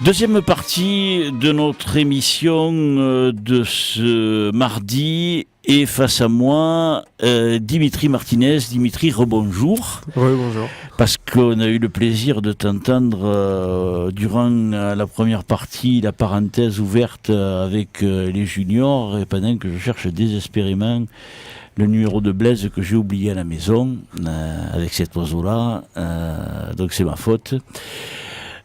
Deuxième partie de notre émission de ce mardi. Et face à moi, Dimitri Martinez. Dimitri, rebonjour. Oui, bonjour. Parce qu'on a eu le plaisir de t'entendre durant la première partie, la parenthèse ouverte avec les juniors, et pendant que je cherche désespérément le numéro de Blaise que j'ai oublié à la maison, avec cet oiseau-là, donc c'est ma faute.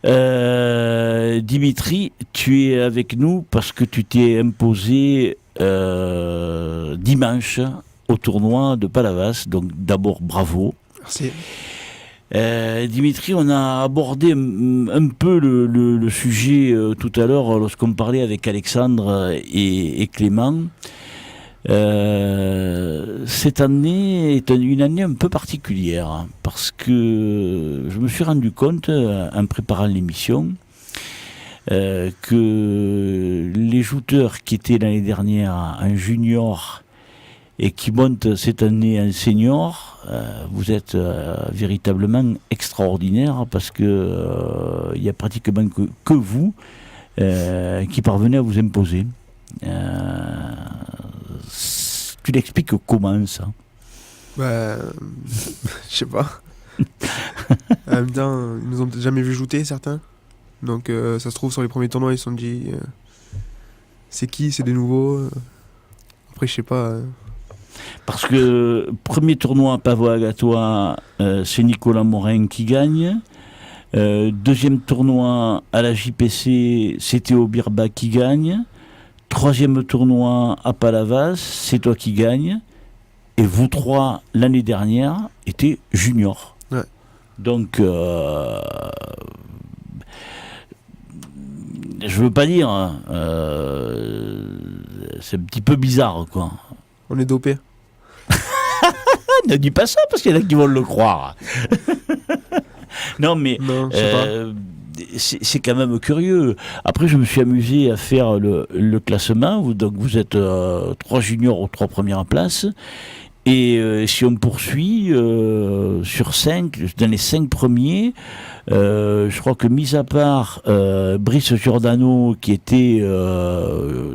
Dimitri, tu es avec nous parce que tu t'es imposé dimanche au tournoi de Palavas, donc d'abord bravo. Merci. Dimitri, on a abordé un peu le sujet tout à l'heure lorsqu'on parlait avec Alexandre et Clément. Cette année est une année un peu particulière parce que je me suis rendu compte en préparant l'émission que les jouteurs qui étaient l'année dernière en junior et qui montent cette année en senior, vous êtes véritablement extraordinaire parce que il y a pratiquement que vous qui parvenez à vous imposer. Tu l'expliques comment ça? Je sais pas. En même temps, ils nous ont jamais vu jouter certains. Donc ça se trouve sur les premiers tournois ils se sont dit c'est qui, c'est des nouveaux. Après je sais pas. Parce que premier tournoi à Pavois-Agatois, c'est Nicolas Morin qui gagne. Deuxième tournoi à la JPC, c'est Théo Birba qui gagne. Troisième tournoi à Palavas, c'est toi qui gagne. Et vous trois, l'année dernière, étaient juniors. Ouais. Donc, je veux pas dire, c'est un petit peu bizarre, quoi. On est dopé. Ne dis pas ça, parce qu'il y en a qui vont le croire. Non, mais... Non, je sais pas. C'est quand même curieux. Après, je me suis amusé à faire le classement. Donc, vous êtes 3 juniors aux 3 premières places. Et si on poursuit, sur 5, dans les 5 premiers, je crois que mis à part Brice Giordano, qui était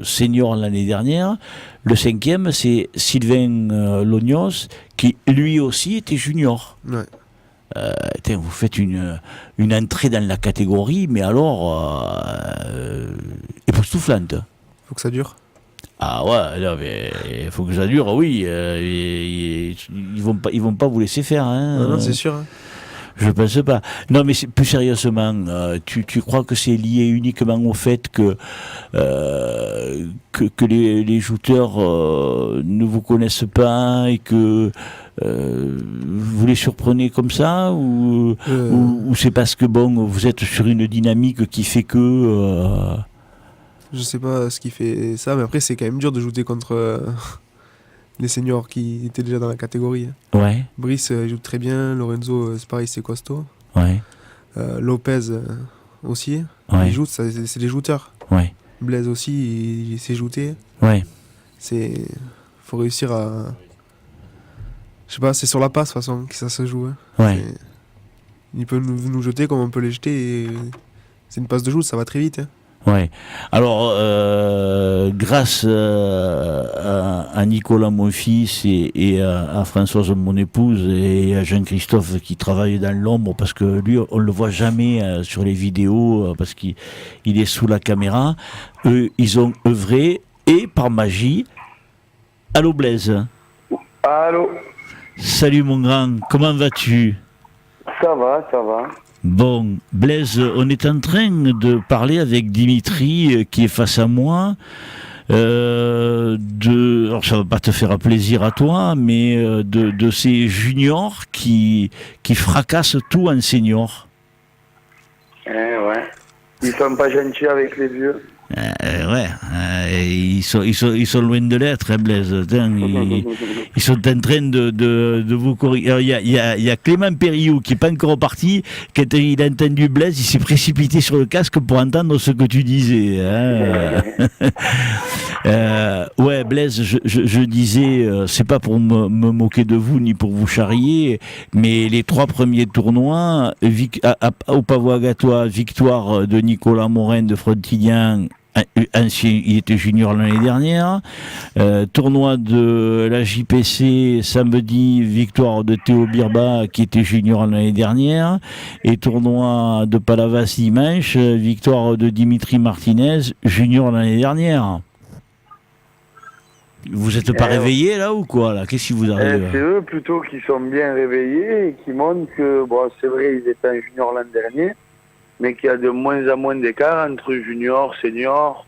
senior l'année dernière, le 5e, c'est Sylvain Lognos, qui lui aussi était junior. Ouais. Vous faites une entrée dans la catégorie, mais alors époustouflante. Faut que ça dure. Ah ouais, non, mais il faut que ça dure, oui. Ils vont pas vous laisser faire. Hein, Non, c'est sûr. Hein. Je pense pas. Non, mais plus sérieusement, tu crois que c'est lié uniquement au fait que les jouteurs ne vous connaissent pas et que vous les surprenez comme ça ou c'est parce que bon, vous êtes sur une dynamique qui fait que... Je sais pas ce qui fait ça, mais après c'est quand même dur de jouer contre les seniors qui étaient déjà dans la catégorie. Ouais. Brice il joue très bien, Lorenzo c'est pareil, c'est costaud. Ouais. Lopez aussi. Ouais. Ils jouent, c'est des jouteurs. Ouais. Blaise aussi, il sait jouer. Ouais. Faut réussir à... Je sais pas, c'est sur la passe de toute façon que ça se joue. Hein. Ouais. Il peut nous jeter comme on peut les jeter. Et c'est une passe de joue, ça va très vite. Hein. Ouais. Alors, grâce à Nicolas, mon fils, et à Françoise, mon épouse, et à Jean-Christophe qui travaille dans l'ombre, parce que lui, on le voit jamais sur les vidéos, parce qu'il est sous la caméra, eux, ils ont œuvré, et par magie, allô Blaise. Allô. Salut mon grand, comment vas-tu? Ça va, ça va. Bon, Blaise, on est en train de parler avec Dimitri qui est face à moi. Alors ça va pas te faire plaisir à toi, mais de ces juniors qui fracassent tout en senior. Ouais. Ils sont pas gentils avec les vieux. Ils sont loin de l'être, hein, Blaise. Ils sont en train de vous corriger. Il y a Clément Périou qui n'est pas encore parti. Quand il a entendu Blaise, il s'est précipité sur le casque pour entendre ce que tu disais. Hein. Ouais, Blaise, je disais, c'est pas pour me moquer de vous ni pour vous charrier, mais les 3 premiers tournois, au Pavois Gatois, victoire de Nicolas Morin de Frontignan, ancien, il était junior l'année dernière. Tournoi de la JPC samedi, victoire de Théo Birba qui était junior l'année dernière. Et tournoi de Palavas dimanche, victoire de Dimitri Martinez, junior l'année dernière. Vous êtes pas réveillé là ou quoi là? Qu'est-ce qui vous arrive? C'est eux plutôt qui sont bien réveillés et qui montrent que, bon, c'est vrai, ils étaient un junior l'an dernier, mais qu'il y a de moins en moins d'écart entre junior, senior.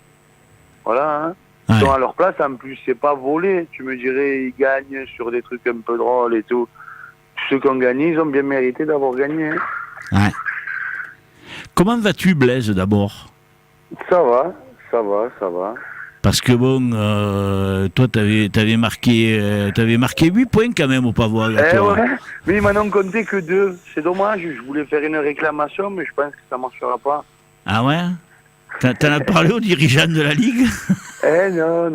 Voilà, hein. Ils sont à leur place, en plus, c'est pas volé. Tu me dirais, ils gagnent sur des trucs un peu drôles et tout. Ceux qui ont gagné, ils ont bien mérité d'avoir gagné. Hein. Ouais. Comment vas-tu, Blaise, d'abord? Ça va, ça va, ça va. Parce que bon, toi, t'avais marqué 8 points quand même au Pavois. Ouais, mais ils m'en ont compté que 2. C'est dommage, je voulais faire une réclamation, mais je pense que ça marchera pas. Ah ouais? T'en as parlé aux dirigeants de la Ligue? Non,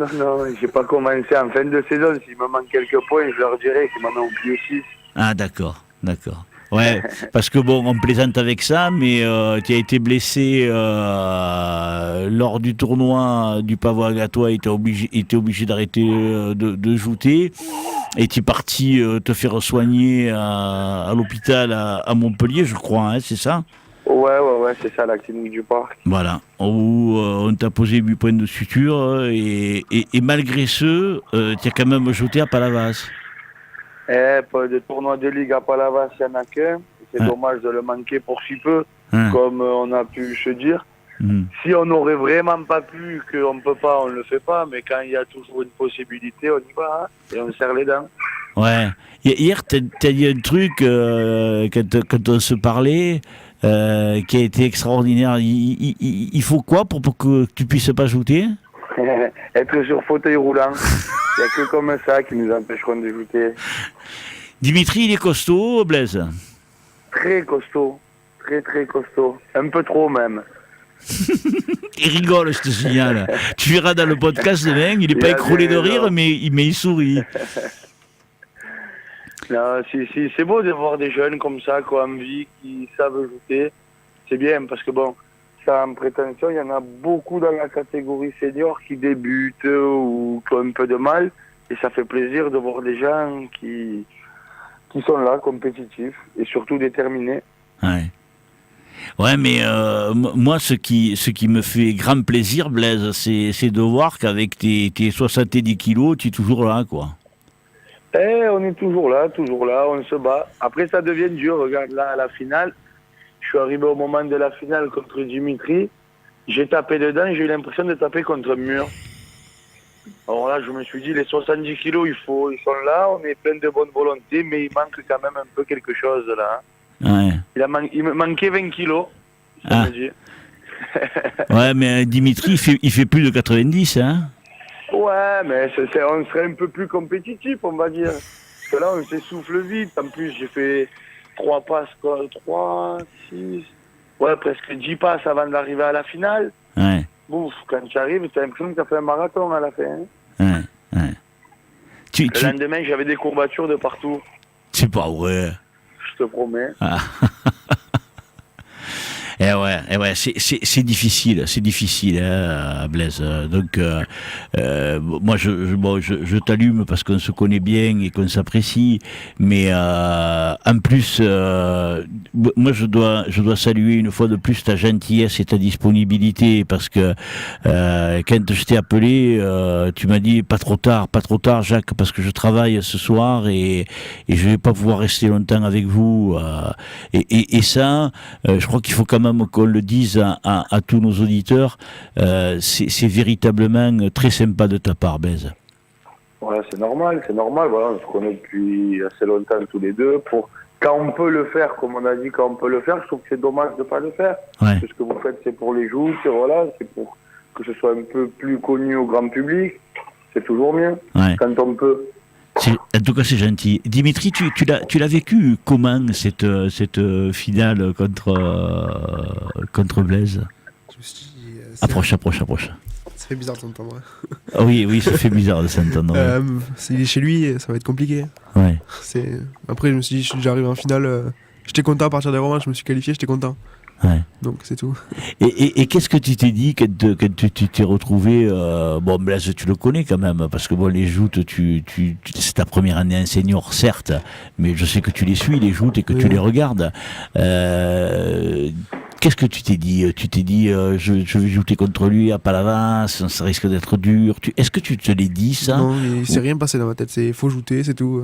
j'ai pas commencé en fin de saison. S'il me manque quelques points, je leur dirai qu'ils m'en ont oublié 6. Ah d'accord. Ouais, parce que bon, on plaisante avec ça, mais tu as été blessé lors du tournoi du Pavois Gatois, était obligé d'arrêter de jouer, et tu es parti te faire soigner à l'hôpital à Montpellier, je crois, hein, c'est ça? Ouais, c'est ça, la clinique du parc. Voilà, où on t'a posé 8 points de suture, et malgré ce, tu as quand même joué à Palavas. Pas de tournoi de ligue à Palavas, il n'y en a qu'un. C'est dommage de le manquer pour si peu, comme on a pu se dire. Si on n'aurait vraiment pas pu, qu'on ne peut pas, on ne le fait pas. Mais quand il y a toujours une possibilité, on y va, hein, et on serre les dents. Ouais. Hier, tu as dit un truc quand on se parlait qui a été extraordinaire. Il faut quoi pour que tu puisses pas jouer? Être sur fauteuil roulant. Il n'y a que comme ça qui nous empêcheront de jouer. Dimitri, il est costaud, Blaise? Très costaud. Très, très costaud. Un peu trop, même. Il rigole, je te signale. Tu verras dans le podcast demain, il n'est pas écroulé de rire, mais il sourit. Non, c'est beau de voir des jeunes comme ça, qui ont envie, qui savent jouer. C'est bien, parce que bon, ça en prétention, il y en a beaucoup dans la catégorie senior qui débutent ou qui ont un peu de mal. Et ça fait plaisir de voir des gens qui sont là, compétitifs et surtout déterminés. Ouais, mais moi, ce qui me fait grand plaisir, Blaise, c'est de voir qu'avec tes 70 kilos, tu es toujours là, quoi. On est toujours là, on se bat. Après, ça devient dur. Regarde, là, à la finale, je suis arrivé au moment de la finale contre Dimitri. J'ai tapé dedans, j'ai eu l'impression de taper contre un mur. Alors là, je me suis dit, les 70 kilos, ils sont là, on est plein de bonne volonté, mais il manque quand même un peu quelque chose, là. Ouais. Il me manquait 20 kilos, ça me dit. Ouais, mais Dimitri, il fait plus de 90, hein? Ouais, mais on serait un peu plus compétitif, on va dire. Parce que là, on s'essouffle vite. En plus, j'ai fait 3 passes, 3, 6... Ouais, presque 10 passes avant d'arriver à la finale. Ouais. Bouf, quand tu arrives, tu as l'impression que tu as fait un marathon à la fin. Hein. Ouais. Le lendemain, j'avais des courbatures de partout. C'est pas vrai. Je te promets. Eh ouais, c'est difficile, hein, Blaise. Donc, moi, je t'allume parce qu'on se connaît bien et qu'on s'apprécie, mais en plus, moi, je dois saluer une fois de plus ta gentillesse et ta disponibilité, parce que quand je t'ai appelé, tu m'as dit pas trop tard, Jacques, parce que je travaille ce soir et je vais pas pouvoir rester longtemps avec vous. Et ça, je crois qu'il faut quand même qu'on le dise à tous nos auditeurs, c'est véritablement très sympa de ta part, Blaise. Ouais, c'est normal, voilà, on se connaît depuis assez longtemps tous les deux. Quand on peut le faire, comme on a dit, quand on peut le faire, je trouve que c'est dommage de ne pas le faire. Ouais. Ce que vous faites, c'est pour les joueurs, c'est pour que ce soit un peu plus connu au grand public. C'est toujours mieux, quand on peut. En tout cas, c'est gentil. Dimitri, tu l'as vécu comment, cette finale contre Blaise? Je me suis dit, Approche. Ça fait bizarre de t'entendre. Ah oui, ça fait bizarre de s'entendre. S'il est chez lui, ça va être compliqué. Ouais. Après, je me suis dit, je suis déjà arrivé en finale. J'étais content à partir des revanches, je me suis qualifié, j'étais content. Ouais. Donc c'est tout. Et qu'est-ce que tu t'es dit quand tu t'es retrouvé bon, Blaise, tu le connais quand même, parce que bon, les joutes, c'est ta première année en senior, certes, mais je sais que tu les suis, les joutes, et que tu les regardes. Qu'est-ce que tu t'es dit? Tu t'es dit, je vais jouer contre lui à Palavas, ça risque d'être dur. Est-ce que tu te l'es dit, ça? Non, il s'est rien passé dans ma tête. Il faut jouer, c'est tout.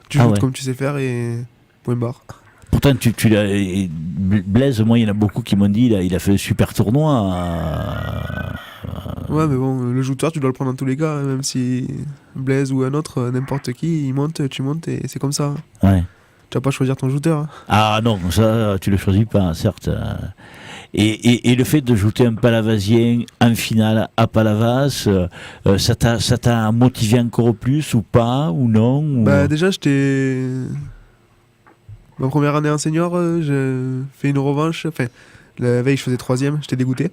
Tu joues comme tu sais faire et point barre. Pourtant, Blaise, moi, il y en a beaucoup qui m'ont dit, il a fait un super tournoi. Ouais, mais bon, le joueur, tu dois le prendre dans tous les cas, hein, même si Blaise ou un autre, n'importe qui, il monte, tu montes et c'est comme ça. Ouais. Tu vas pas choisir ton shooter. Hein. Ah non, ça, tu le choisis pas, certes. Et le fait de jouer un Palavasien en finale à Palavas, ça t'a motivé encore plus ou pas, ou non ou... Bah, déjà, ma première année en senior, j'ai fait une revanche. Enfin, la veille, je faisais 3ème, j'étais dégoûté.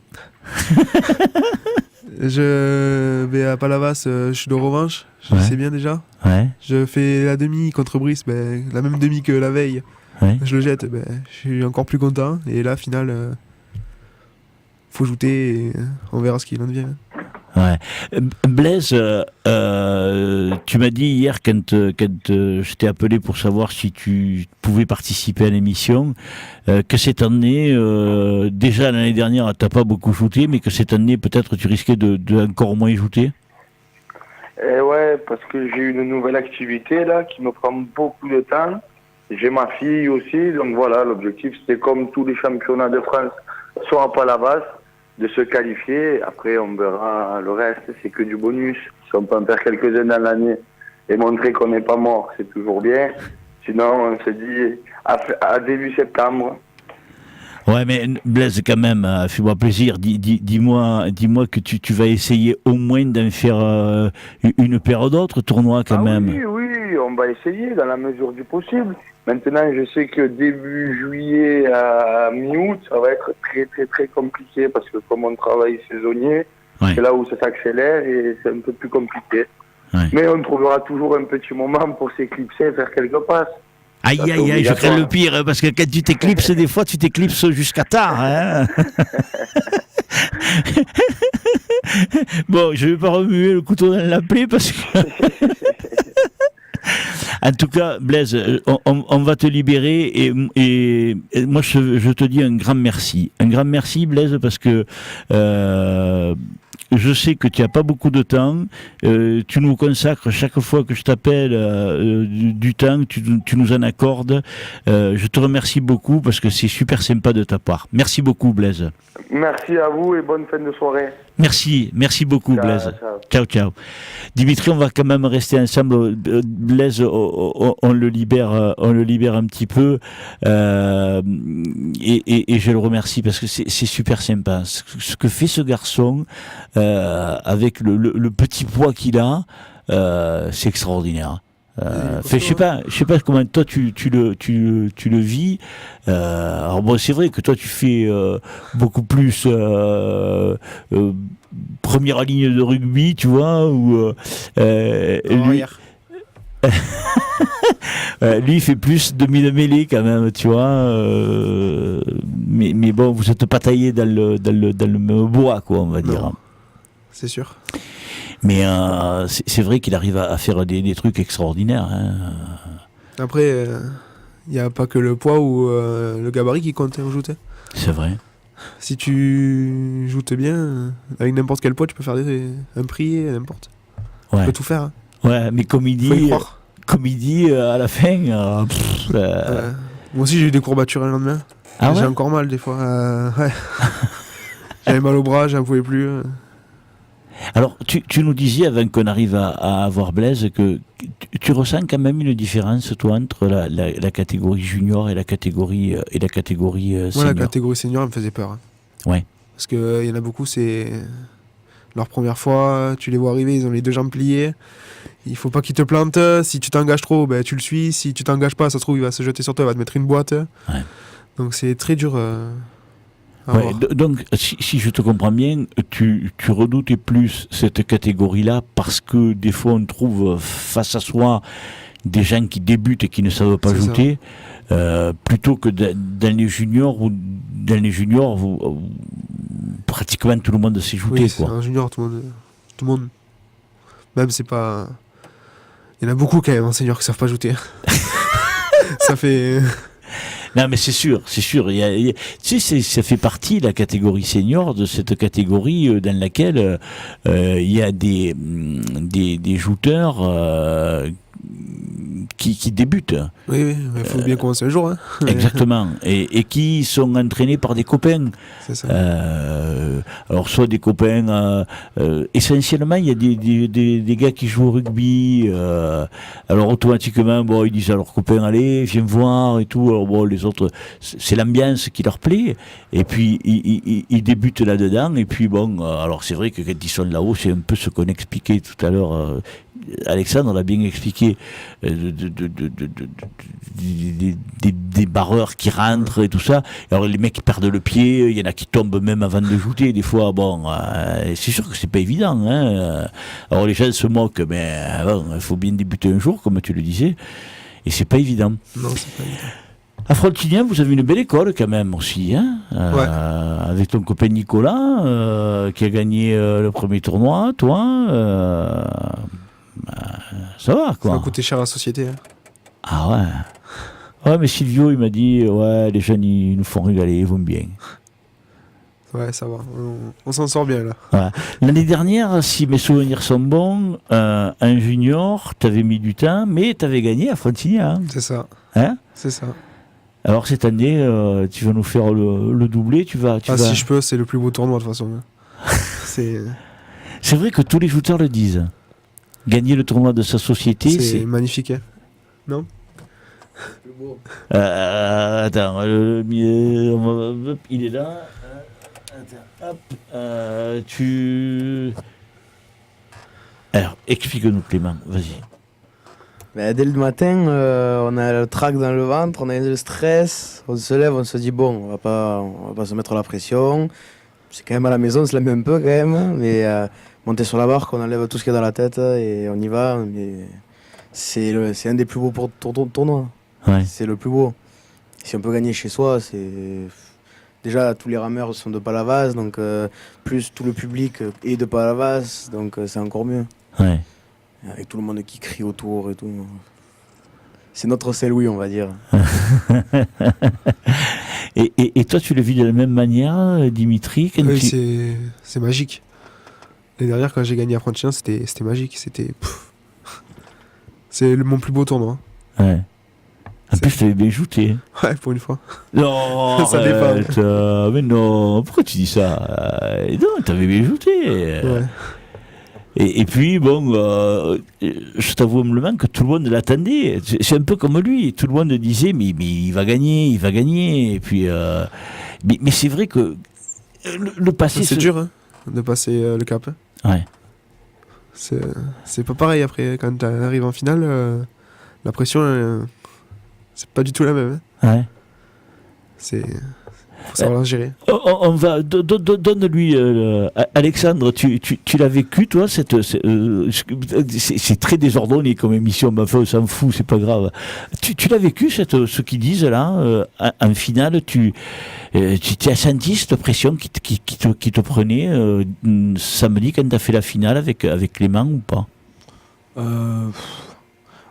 Je vais à Palavas, je suis de revanche, je sais bien déjà. Ouais. Je fais la demi contre Brice, la même demi que la veille. Ouais. Je le jette, je suis encore plus content. Et là, final, faut jouer et on verra ce qu'il en devient. Ouais. Blaise, tu m'as dit hier quand je t'ai appelé pour savoir si tu pouvais participer à l'émission, que cette année, déjà l'année dernière, t'as pas beaucoup shooté, mais que cette année peut-être tu risquais de encore moins shooter. Ouais, parce que j'ai une nouvelle activité là qui me prend beaucoup de temps. J'ai ma fille aussi, donc voilà, l'objectif c'était comme tous les championnats de France, soit à Palavas, de se qualifier. Après, on verra le reste, c'est que du bonus. Si on peut en faire quelques-uns dans l'année et montrer qu'on n'est pas mort, c'est toujours bien. Sinon, on se dit à début septembre. Ouais, mais Blaise, quand même, fais-moi plaisir, dis-moi que tu vas essayer au moins d'en faire une paire d'autres tournois quand même. Oui, on va essayer dans la mesure du possible. Maintenant, je sais que début juillet à mi-août, ça va être très très très compliqué parce que comme on travaille saisonnier, c'est là où ça s'accélère et c'est un peu plus compliqué. Ouais. Mais on trouvera toujours un petit moment pour s'éclipser et faire quelques passes. Aïe, je crains le pire, parce que quand tu t'éclipses, des fois, tu t'éclipses jusqu'à tard. Hein. Bon, je ne vais pas remuer le couteau dans la plaie, parce que... En tout cas, Blaise, on va te libérer et moi, je te dis un grand merci. Un grand merci, Blaise, parce que... je sais que tu n'as pas beaucoup de temps, tu nous consacres chaque fois que je t'appelle du temps, tu nous en accordes. Je te remercie beaucoup parce que c'est super sympa de ta part. Merci beaucoup, Blaise. Merci à vous et bonne fin de soirée. Merci beaucoup, Blaise. Ciao. Dimitri, on va quand même rester ensemble. Blaise, on le libère un petit peu et je le remercie parce que c'est super sympa. Ce que fait ce garçon avec le petit poids qu'il a, c'est extraordinaire. Je sais pas comment toi tu le vis. Alors bon, c'est vrai que toi tu fais beaucoup plus première ligne de rugby, tu vois, ou lui, lui il fait plus demi de mêlée quand même, tu vois. Mais bon, vous êtes pas taillé dans le même bois, quoi, on va dire. C'est sûr. Mais c'est vrai qu'il arrive à faire des trucs extraordinaires. Hein. Après, il n'y a pas que le poids ou le gabarit qui compte en joute. C'est vrai. Si tu joutes bien, avec n'importe quel poids, tu peux faire un prix, n'importe. Ouais. Tu peux tout faire. Hein. Ouais, mais comme il dit à la fin... Moi aussi, j'ai eu des courbatures le lendemain. Ah ouais. J'ai encore mal des fois. Ouais. J'avais mal au bras, j'en pouvais plus. Alors, tu nous disais, avant qu'on arrive à avoir Blaise, que tu ressens quand même une différence, toi, entre la catégorie junior et la catégorie senior. Moi, la catégorie senior, elle me faisait peur. Hein. Ouais. Parce qu'il y en a beaucoup, c'est leur première fois, tu les vois arriver, ils ont les deux jambes pliées. Il faut pas qu'ils te plantent. Si tu t'engages trop, tu le suis. Si tu t'engages pas, ça se trouve, il va se jeter sur toi, il va te mettre une boîte. Ouais. Donc, c'est très dur. À Ouais, voir. donc, si je te comprends bien, tu redoutais plus cette catégorie-là parce que des fois on trouve face à soi des gens qui débutent et qui ne savent pas C'est ça. jouer, plutôt que dans les juniors où pratiquement tout le monde sait jouer. Oui, c'est Quoi. un junior, tout le monde. Même c'est pas. Il y en a beaucoup quand même, en senior, qui savent pas jouer. Ça fait. Non, mais c'est sûr. Tu sais, ça fait partie, la catégorie senior, de cette catégorie dans laquelle il y a des jouteurs qui débutent. Oui, il faut bien commencer un jour. Hein. Exactement. Et qui sont entraînés par des copains. C'est ça. Alors, soit des copains. Essentiellement, il y a des gars qui jouent au rugby. Alors, automatiquement, bon, ils disent à leurs copains, allez, viens me voir et tout. Alors, bon, les autres, c'est l'ambiance qui leur plaît. Et puis, ils débutent là-dedans. Et puis, bon, alors, c'est vrai que quand ils sont là-haut, c'est un peu ce qu'on expliquait tout à l'heure. Alexandre l'a bien expliqué, des barreurs qui rentrent et tout ça. Alors les mecs qui perdent le pied, il y en a qui tombent même avant de jouer. Des fois, bon, c'est sûr que c'est pas évident. Hein. Alors les gens se moquent, mais bon, il faut bien débuter un jour, comme tu le disais, et c'est pas évident. Non, c'est pas évident. À Frontignan, vous avez une belle école quand même aussi, hein, avec ton copain Nicolas, qui a gagné le premier tournoi, toi. Ça va, Ça quoi. va coûter cher à la société. Hein. Ah ouais. Ouais, mais Silvio, il m'a dit, ouais, les jeunes, ils nous font régaler, ils vont bien. Ouais, ça va. On s'en sort bien là. Ouais. L'année dernière, si mes souvenirs sont bons, un junior, t'avais mis du temps, mais t'avais gagné à Frontignan. C'est ça. Hein. C'est ça. Alors cette année, tu vas nous faire le doublé, tu vas... Si je peux, c'est le plus beau tournoi de toute façon. C'est vrai que tous les shooters le disent. Gagner le tournoi de sa société, c'est magnifique. Hein. Non? Attends, il est là. Attends, hop. Alors, explique-nous, Clément, vas-y. Ben, dès le matin, on a le trac dans le ventre, on a le stress, on se lève, on se dit bon, on va pas se mettre la pression. C'est quand même à la maison, on se lève un peu quand même, mais monter sur la barque, on enlève tout ce qu'il y a dans la tête et on y va. Mais c'est un des plus beaux tournois. Ouais. C'est le plus beau. Si on peut gagner chez soi, c'est déjà tous les rameurs sont de Palavas, donc plus tout le public est de Palavas, donc c'est encore mieux. Ouais. Avec tout le monde qui crie autour et tout. C'est notre Saint-Louis, on va dire. et toi, tu le vis de la même manière, Dimitri quand Oui, tu... c'est magique. L'année dernière, quand j'ai gagné à Frontignan, c'était magique. C'est mon plus beau tournoi. Ouais. En plus, tu avais bien joué. Ouais, pour une fois. Non, Ça dépend. Mais non, pourquoi tu dis ça? Non, tu avais bien joué. Ouais. Et puis, bon, je t'avoue humblement que tout le monde l'attendait. C'est un peu comme lui. Tout le monde disait, mais il va gagner, il va gagner. Et puis, mais c'est vrai que le passé... C'est dur, hein, de passer le cap. Ouais. C'est pas pareil après. Quand tu arrives en finale, la pression, c'est pas du tout la même. Hein. Ouais. Faut savoir la gérer. On va donne-lui Alexandre, tu l'as vécu toi c'est très désordonné comme émission, mais enfin on s'en fout, c'est pas grave. Tu l'as vécu ce qu'ils disent là en finale, tu as senti cette pression qui te prenait samedi quand tu as fait la finale avec Clément ou pas?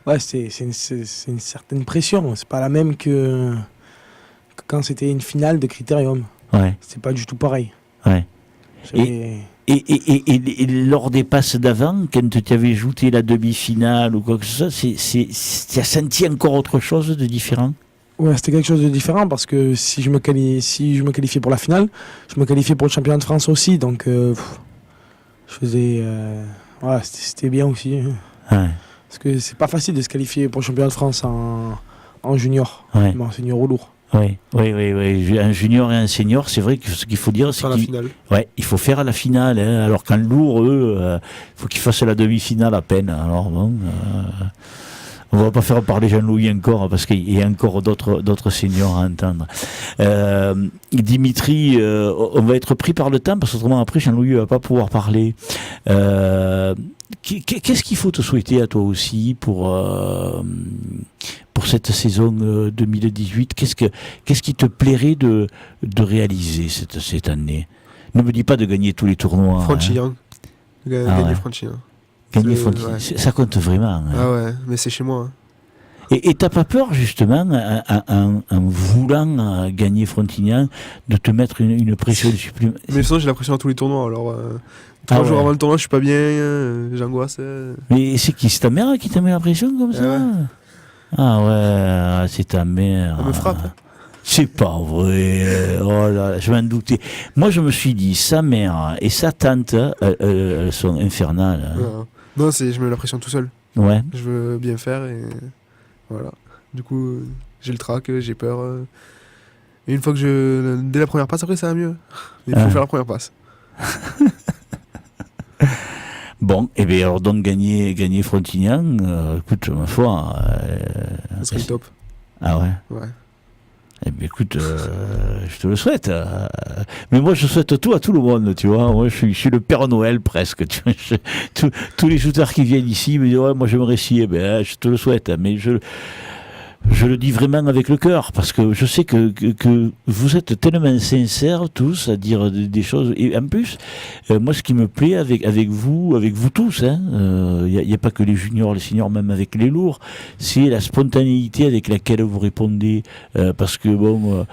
Ouais, c'est une certaine pression, c'est pas la même que quand c'était une finale de Critérium. Ouais. C'est pas du tout pareil. Ouais. Et lors des passes d'avant, quand tu avais joué la demi-finale ou quoi que ce soit, tu as senti encore autre chose de différent? Ouais, c'était quelque chose de différent parce que si je me qualifiais pour la finale, je me qualifiais pour le championnat de France aussi. Donc, je faisais. Voilà, c'était bien aussi. Hein. Ouais. Parce que c'est pas facile de se qualifier pour le championnat de France en junior. Ouais. En senior ou lourd. Oui. Un junior et un senior, c'est vrai que ce qu'il faut dire, c'est il faut faire la finale. Hein, alors qu'en lourd, eux, il faut qu'ils fassent la demi-finale à peine. Alors bon, On va pas faire parler Jean-Louis encore parce qu'il y a encore d'autres seniors à entendre. Dimitri, on va être pris par le temps parce qu'autrement après Jean-Louis va pas pouvoir parler. Qu'est-ce qu'il faut te souhaiter à toi aussi pour cette saison 2018? Qu'est-ce qui te plairait de réaliser cette année? Ne me dis pas de gagner tous les tournois. Franchi-Yang. Gagner ouais. Franchi-Yang. Gagner C'est- Frontignan, ouais. ça compte vraiment. Hein. Ah ouais, mais c'est chez moi. Hein. Et t'as pas peur justement, en voulant gagner Frontignan, de te mettre une pression supplémentaire? Mais sinon, j'ai la pression à tous les tournois. Alors, Ah 3 jours ouais. avant le tournoi, je suis pas bien, j'angoisse. Mais c'est qui? C'est ta mère qui te met la pression comme ça? Ouais. Ah ouais, c'est ta mère. Elle me frappe. C'est pas vrai. Oh là, je m'en doutais. Moi, je me suis dit, sa mère et sa tante, elles sont infernales. Hein. Non, je me mets la pression tout seul. Ouais. Je veux bien faire et voilà. Du coup, j'ai le trac, j'ai peur. Et une fois que dès la première passe, après ça va mieux. Mais il faut Ah. faire la première passe. Bon, et bien alors donc gagner Frontignan, écoute, ma foi. Ça serait le top. Ah ouais. Ouais. Eh bien, écoute, je te le souhaite. Mais moi, je souhaite tout à tout le monde, tu vois. Moi, je suis le Père Noël presque. Tu vois. Tous les shooters qui viennent ici me disent ouais, moi, j'aimerais si. Eh bien, je te le souhaite. Mais je le dis vraiment avec le cœur, parce que je sais que vous êtes tellement sincères tous à dire des choses. Et en plus, moi, ce qui me plaît avec vous tous, il n'y a pas que les juniors, les seniors, même avec les lourds, c'est la spontanéité avec laquelle vous répondez. Parce que, bon,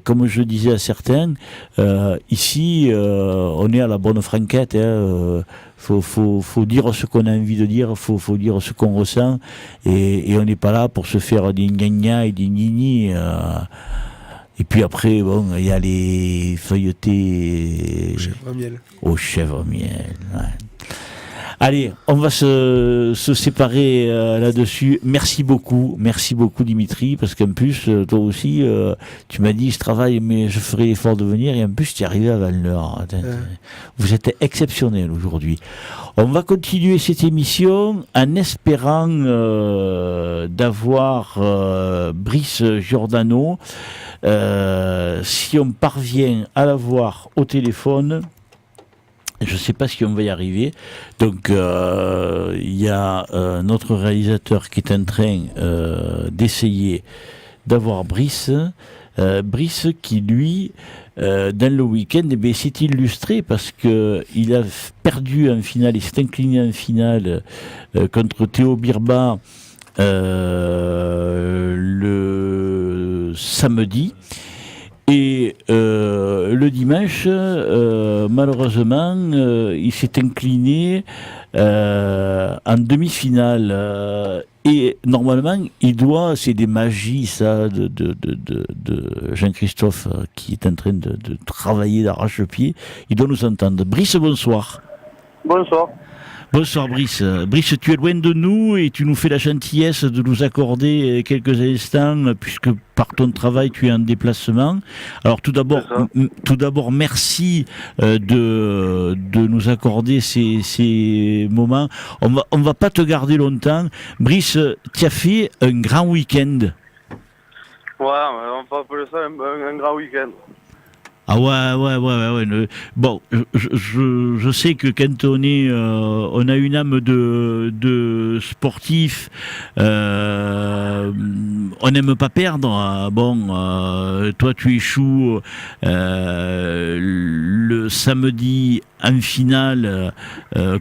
comme je disais à certains, ici, on est à la bonne franquette. Faut dire ce qu'on a envie de dire, faut dire ce qu'on ressent, et on n'est pas là pour se faire des gna-gna et des nini. Et puis après, bon, il y a les feuilletés Chèvre miel. au chèvre miel. Ouais. Allez, on va se séparer là-dessus. Merci beaucoup Dimitri, parce qu'en plus, toi aussi, tu m'as dit je travaille, mais je ferai l'effort de venir, et en plus, tu es arrivé avant l'heure. Vous êtes exceptionnel aujourd'hui. On va continuer cette émission en espérant d'avoir Brice Giordano. Si on parvient à l'avoir au téléphone, je ne sais pas si on va y arriver. Donc, il y a notre réalisateur qui est en train d'essayer d'avoir Brice. Brice qui, lui, dans le week-end, s'est illustré parce qu'il a perdu en finale, il s'est incliné en finale contre Théo Birba le samedi. Et le dimanche, malheureusement, il s'est incliné en demi-finale. Et normalement, c'est des magies, ça, de Jean-Christophe, qui est en train de travailler d'arrache-pied. Il doit nous entendre. Brice, bonsoir. Bonsoir. Bonsoir Brice. Brice, tu es loin de nous et tu nous fais la gentillesse de nous accorder quelques instants puisque par ton travail tu es en déplacement. Alors tout d'abord merci de nous accorder ces moments. On va pas te garder longtemps. Brice, tu as fait un grand week-end. Ouais, on peut appeler ça un grand week-end. Ah ouais. Bon, je sais que quand on a une âme de sportif, on n'aime pas perdre. Bon, toi tu échoues le samedi en finale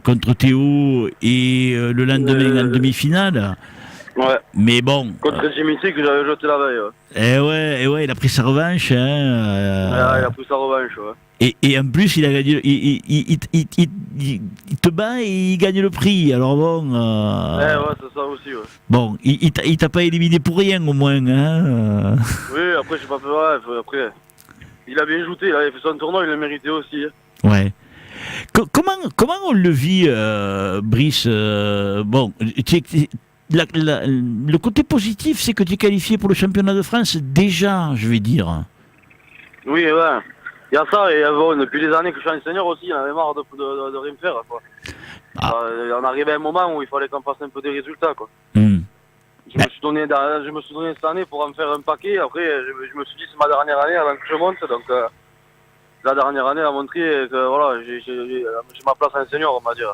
contre Théo et le lendemain en demi-finale. Ouais. Mais bon. Contre Dimitri que j'avais jeté la veille. Ouais. Il a pris sa revanche. Il a pris sa revanche, ouais. Et en plus, il a gagné. Il te bat et il gagne le prix. Alors bon. Ouais, c'est ça aussi, ouais. Bon, il t'a pas éliminé pour rien au moins. Hein. Oui, après, j'ai pas fait. Ouais, après. Il a bien joué, il avait fait son tournoi, il l'a mérité aussi. Ouais. Comment on le vit, Brice? Bon, le côté positif, c'est que tu es qualifié pour le championnat de France déjà, je vais dire. Oui, ouais. Il y a ça, et bon, depuis les années que je suis enseignant aussi, on avait marre de rien faire, quoi. Ah. On arrivait à un moment où il fallait qu'on fasse un peu des résultats, quoi. Hmm. Je me suis donné cette année pour en faire un paquet. Après, je me suis dit c'est ma dernière année avant que je monte. Donc la dernière année a montré que voilà, j'ai ma place en senior, on va dire.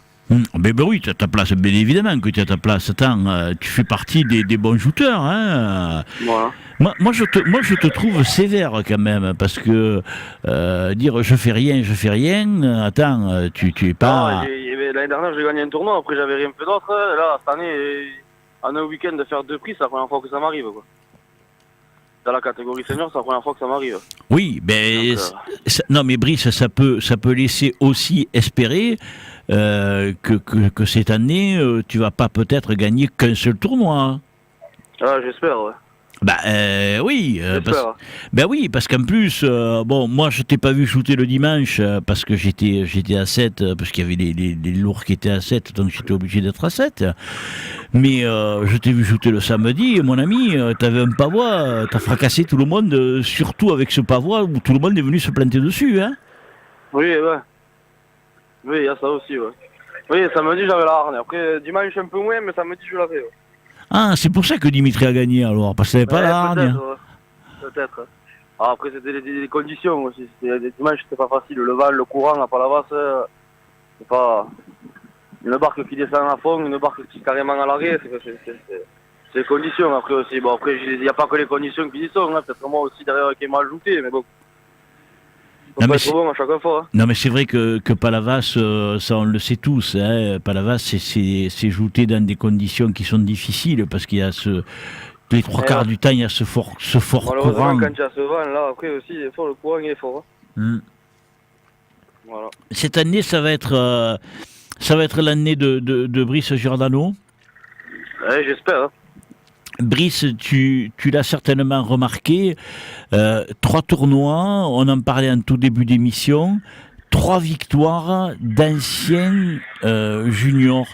Ben oui, tu as ta place, bien évidemment que tu as ta place. Attends, tu fais partie des bons shooters. Hein. Voilà. Moi, je te trouve sévère quand même, parce que dire je fais rien, attends, tu es pas... L'année dernière, j'ai gagné un tournoi, après j'avais rien fait d'autre. Là, cette année, en un week-end de faire 2 prix, c'est la première fois que ça m'arrive, quoi. Dans la catégorie senior, c'est la première fois que ça m'arrive. Oui, ben, Donc, non mais Brice, ça peut laisser aussi espérer que cette année, tu vas pas peut-être gagner qu'un seul tournoi. Ah, j'espère, ouais. Bah oui, parce qu'en plus, bon, moi je t'ai pas vu shooter le dimanche parce que j'étais à 7, parce qu'il y avait les lourds qui étaient à 7, donc j'étais obligé d'être à 7. Mais je t'ai vu shooter le samedi, et mon ami, t'avais un pavois, t'as fracassé tout le monde, surtout avec ce pavois où tout le monde est venu se planter dessus, hein. Oui, ouais. Oui, il y a ça aussi, ouais. Oui, samedi j'avais la harne. Après, dimanche un peu moins, mais samedi je l'avais, ouais. Ah, c'est pour ça que Dimitri a gagné alors, parce qu'il n'avait pas la hargne. Peut-être. Ah, après, c'était des conditions aussi. Dimanche, c'était pas facile. Le vent, le courant à Palavas, c'est pas. Une barque qui descend à fond, une barque qui est carrément à l'arrêt, c'est les conditions après aussi. Bon, après, il n'y a pas que les conditions qui y sont, hein. Peut-être moi aussi derrière qui est mal ajouté, mais bon. Non, mais c'est bon à chaque fois. Hein. Non mais c'est vrai que Palavas, ça on le sait tous, hein, Palavas c'est jouté dans des conditions qui sont difficiles parce qu'il y a les trois quarts du temps il y a ce fort courant. Quand il y a ce vent là, après aussi il est fort, le courant il est fort. Hein. Voilà. Cette année ça va être l'année de Brice Giordano. Ouais, j'espère. Hein. Brice, tu l'as certainement remarqué, 3 tournois, on en parlait en tout début d'émission, 3 victoires d'anciens juniors.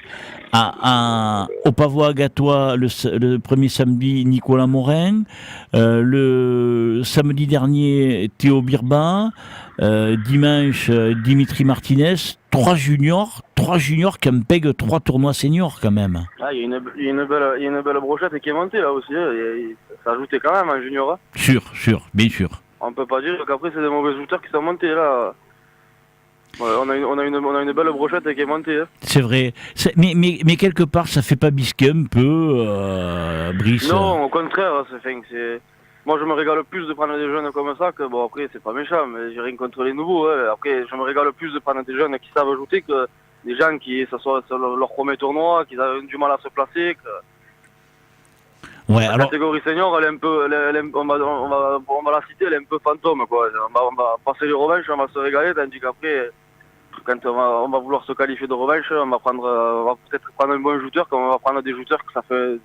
Au Pavois Gatois, le premier samedi, Nicolas Morin, le samedi dernier, Théo Birba, dimanche, Dimitri Martinez, 3 juniors qui en pèguent 3 tournois seniors quand même. Ah, il y a une belle brochette qui est montée là aussi, hein. Ça a ajouté quand même en junior. Hein. Sûr, bien sûr. On peut pas dire qu'après c'est des mauvais shooters qui sont montés là. Ouais, on a une belle brochette qui est montée. Hein. C'est vrai. Mais quelque part, ça fait pas bisquer un peu, Brice? Non, au contraire. Moi, je me régale plus de prendre des jeunes comme ça que, bon, après, c'est pas méchant, mais j'ai rien contre les nouveaux. Hein. Après, je me régale plus de prendre des jeunes qui savent ajouter que des gens qui, ça soit sur leur premier tournoi, qui ont du mal à se placer. Ouais, la catégorie senior, elle est un peu, on va la citer, elle est un peu fantôme, quoi. On va passer les revanches, on va se régaler, tandis qu'après, quand on va vouloir se qualifier de revanche, on va peut-être prendre un bon shooter, comme on va prendre des shooters que ça fait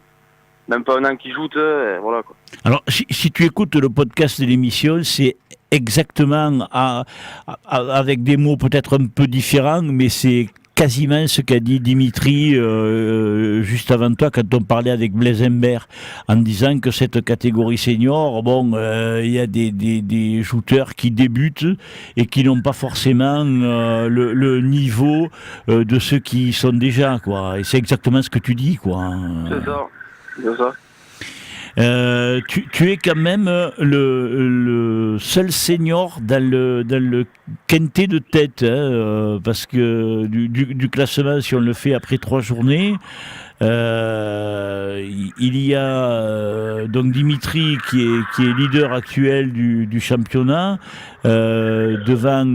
même pas un an qu'ils jouent, et voilà, quoi. Alors, si tu écoutes le podcast de l'émission, c'est exactement avec des mots peut-être un peu différents, mais c'est quasiment ce qu'a dit Dimitri juste avant toi quand on parlait avec Blaise Imbert en disant que cette catégorie senior, bon, il y a des shooters qui débutent et qui n'ont pas forcément le niveau de ceux qui sont déjà, quoi. Et c'est exactement ce que tu dis, quoi. C'est ça. Tu es quand même le seul senior dans le quintet de tête, hein, parce que du classement, si on le fait après 3 journées, il y a donc Dimitri qui est leader actuel du championnat, devant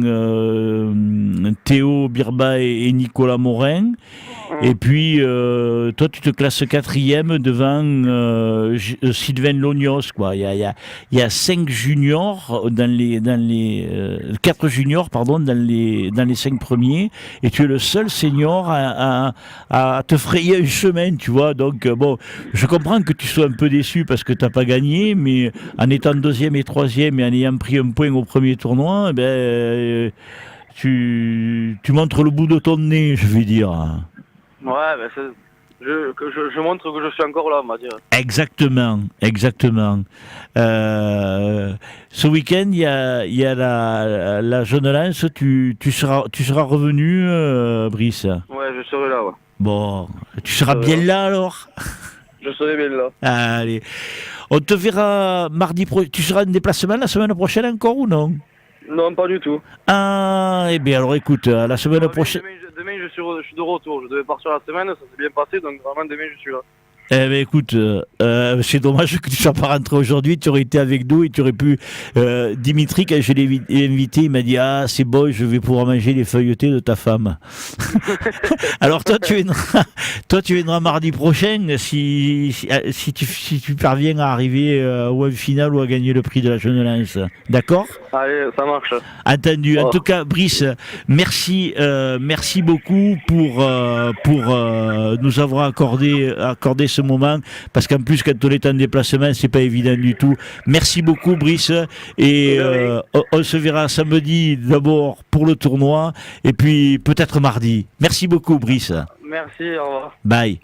Théo Birba et Nicolas Morin. Et puis, toi, tu te classes 4e devant Sylvain Lognos, quoi. Il y a 5 juniors 4 juniors, pardon, dans les 5 premiers, et tu es le seul senior à te frayer un chemin, tu vois. Donc, bon, je comprends que tu sois un peu déçu parce que t'as pas gagné, mais en étant 2e et 3e et en ayant pris un point au premier tournoi, tu montres le bout de ton nez, je vais dire. Ouais, ben je montre que je suis encore là, on va dire. Exactement. Ce week-end, il y a la Jeune Lance. Tu seras revenu, Brice? Ouais, je serai là, ouais. Bon, tu seras bien là alors? Je serai bien là. Allez. On te verra mardi prochain. Tu seras en déplacement la semaine prochaine encore ou non? Non, pas du tout. Ah, eh bien alors écoute, la semaine prochaine. Demain, je suis de retour. Je devais partir la semaine, ça s'est bien passé, donc vraiment demain je suis là. Eh bien écoute, c'est dommage que tu ne sois pas rentré aujourd'hui, tu aurais été avec nous et tu aurais pu... Dimitri, quand je l'ai invité, il m'a dit « Ah, c'est bon, je vais pouvoir manger les feuilletés de ta femme. » Alors toi, tu viendras mardi prochain si tu parviens à arriver ou en finale ou à gagner le prix de la Jeune Lance. D'accord? Allez, ça marche. Entendu. En tout cas, Brice, merci beaucoup pour nous avoir accordé ce moment, parce qu'en plus, quand on est en déplacement, c'est pas évident du tout. Merci beaucoup, Brice, et on se verra samedi d'abord pour le tournoi, et puis peut-être mardi. Merci beaucoup, Brice. Merci, au revoir. Bye.